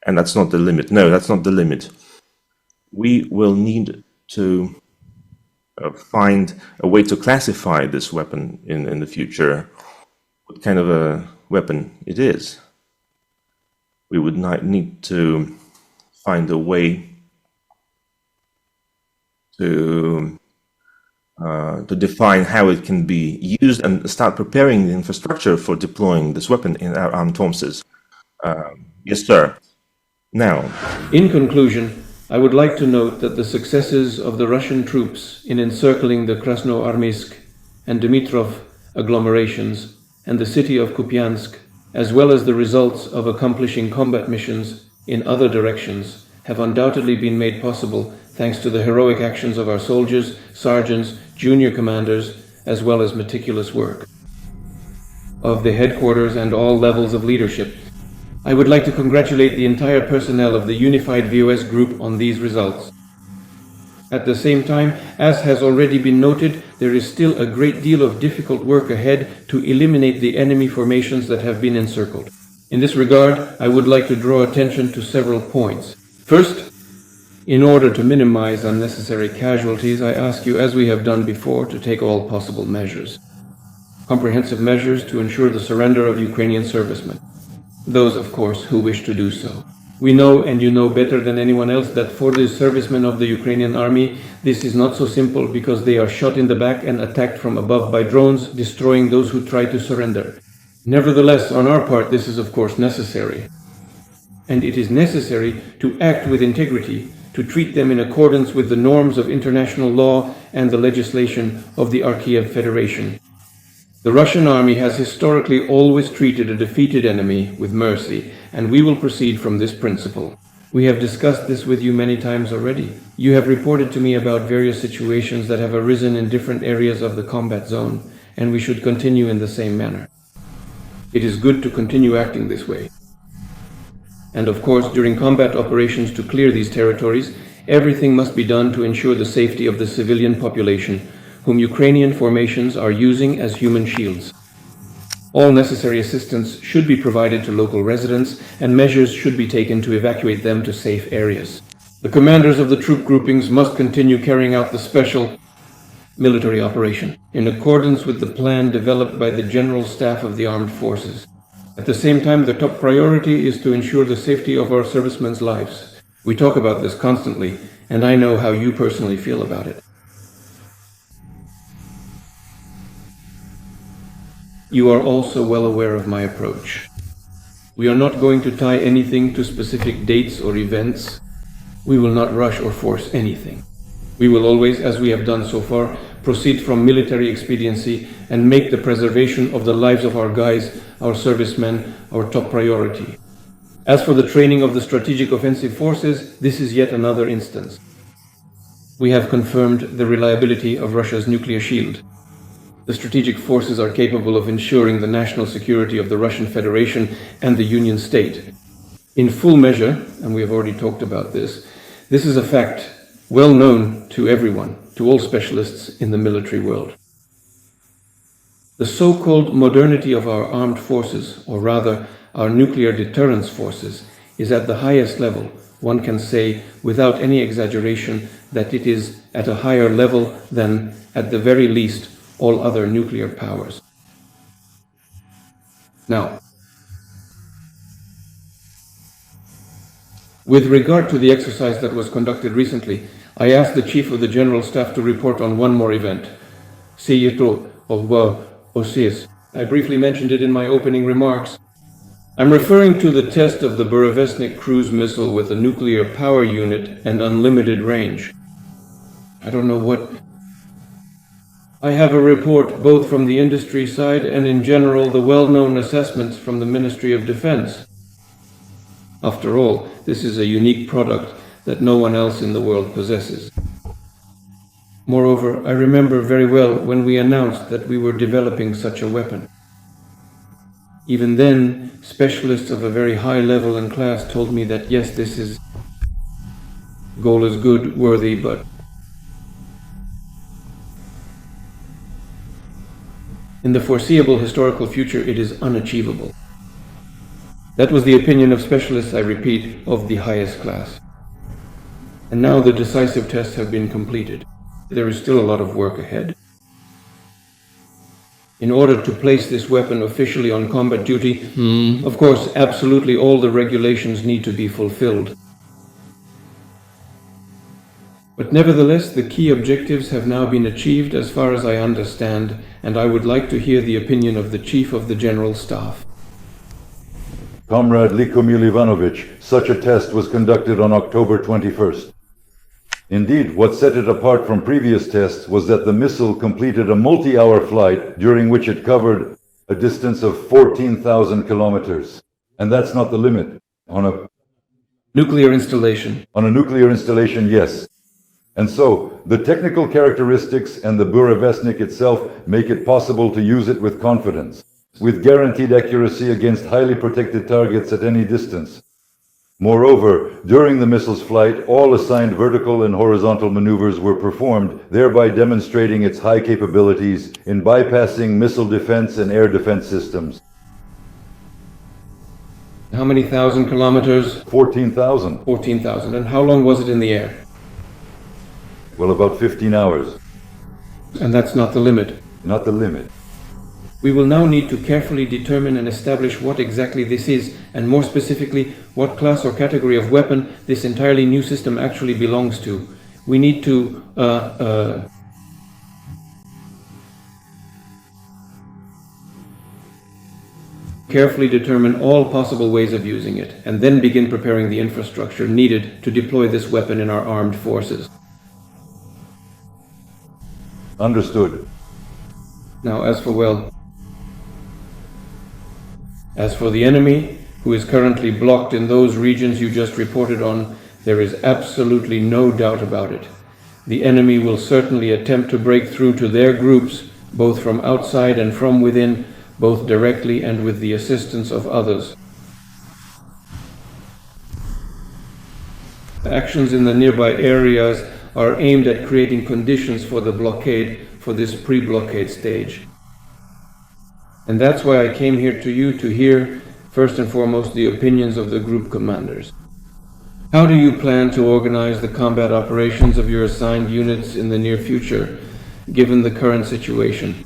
and that's not the limit. No, that's not the limit. We will need to find a way to classify this weapon in the future, what kind of a weapon it is. We would not need to find a way to define how it can be used and start preparing the infrastructure for deploying this weapon in our armed forces. Yes, sir. Now, in conclusion, I would like to note that the successes of the Russian troops in encircling the Krasnoarmeysk and Dmitrov agglomerations and the city of Kupiansk, as well as the results of accomplishing combat missions in other directions, have undoubtedly been made possible thanks to the heroic actions of our soldiers, sergeants, junior commanders, as well as meticulous work of the headquarters and all levels of leadership. I would like to congratulate the entire personnel of the Unified VOS Group on these results. At the same time, as has already been noted, there is still a great deal of difficult work ahead to eliminate the enemy formations that have been encircled. In this regard, I would like to draw attention to several points. First, in order to minimize unnecessary casualties, I ask you, as we have done before, to take all possible measures. Comprehensive measures to ensure the surrender of Ukrainian servicemen. Those, of course, who wish to do so. We know, and you know better than anyone else, that for the servicemen of the Ukrainian army, this is not so simple because they are shot in the back and attacked from above by drones, destroying those who try to surrender. Nevertheless, on our part, this is of course necessary. And it is necessary to act with integrity, to treat them in accordance with the norms of international law and the legislation of the Archaev Federation. The Russian army has historically always treated a defeated enemy with mercy, and we will proceed from this principle. We have discussed this with you many times already. You have reported to me about various situations that have arisen in different areas of the combat zone, and we should continue in the same manner. It is good to continue acting this way. And of course, during combat operations to clear these territories, everything must be done to ensure the safety of the civilian population, whom Ukrainian formations are using as human shields. All necessary assistance should be provided to local residents, and measures should be taken to evacuate them to safe areas. The commanders of the troop groupings must continue carrying out the special military operation in accordance with the plan developed by the General Staff of the Armed Forces. At the same time, the top priority is to ensure the safety of our servicemen's lives. We talk about this constantly, and I know how you personally feel about it. You are also well aware of my approach. We are not going to tie anything to specific dates or events. We will not rush or force anything. We will always, as we have done so far, proceed from military expediency and make the preservation of the lives of our guys, our servicemen, our top priority. As for the training of the strategic offensive forces, this is yet another instance. We have confirmed the reliability of Russia's nuclear shield. The strategic forces are capable of ensuring the national security of the Russian Federation and the Union State. In full measure, and we have already talked about this is a fact well known to everyone, to all specialists in the military world. The so-called modernity of our armed forces, or rather our nuclear deterrence forces, is at the highest level. One can say, without any exaggeration, that it is at a higher level than, at the very least, all other nuclear powers. Now, with regard to the exercise that was conducted recently, I asked the Chief of the General Staff to report on one more event. I briefly mentioned it in my opening remarks. I'm referring to the test of the Burevestnik cruise missile with a nuclear power unit and unlimited range. I don't know what... I have a report both from the industry side and in general the well-known assessments from the Ministry of Defense. After all, this is a unique product that no one else in the world possesses. Moreover, I remember very well when we announced that we were developing such a weapon. Even then, specialists of a very high level and class told me that yes, goal is good, worthy, but in the foreseeable historical future, it is unachievable. That was the opinion of specialists, I repeat, of the highest class. And now the decisive tests have been completed. There is still a lot of work ahead. In order to place this weapon officially on combat duty, of course, absolutely all the regulations need to be fulfilled. But nevertheless, the key objectives have now been achieved as far as I understand, and I would like to hear the opinion of the Chief of the General Staff. Comrade Likomil Ivanovich, such a test was conducted on October 21st. Indeed, what set it apart from previous tests was that the missile completed a multi-hour flight during which it covered a distance of 14,000 kilometers. And that's not the limit. On a nuclear installation. On a nuclear installation, yes. And so, the technical characteristics and the Burevestnik itself make it possible to use it with confidence, with guaranteed accuracy against highly protected targets at any distance. Moreover, during the missile's flight, all assigned vertical and horizontal maneuvers were performed, thereby demonstrating its high capabilities in bypassing missile defense and air defense systems. How many thousand kilometers? 14,000. 14,000. And how long was it in the air? Well, about 15 hours. And that's not the limit. Not the limit. We will now need to carefully determine and establish what exactly this is, and more specifically, what class or category of weapon this entirely new system actually belongs to. We need to carefully determine all possible ways of using it, and then begin preparing the infrastructure needed to deploy this weapon in our armed forces. Understood. Now, as for the enemy, who is currently blocked in those regions you just reported on, there is absolutely no doubt about it. The enemy will certainly attempt to break through to their groups, both from outside and from within, both directly and with the assistance of others. Actions in the nearby areas are aimed at creating conditions for the blockade, for this pre-blockade stage. And that's why I came here to you to hear, first and foremost, the opinions of the group commanders. How do you plan to organize the combat operations of your assigned units in the near future, given the current situation?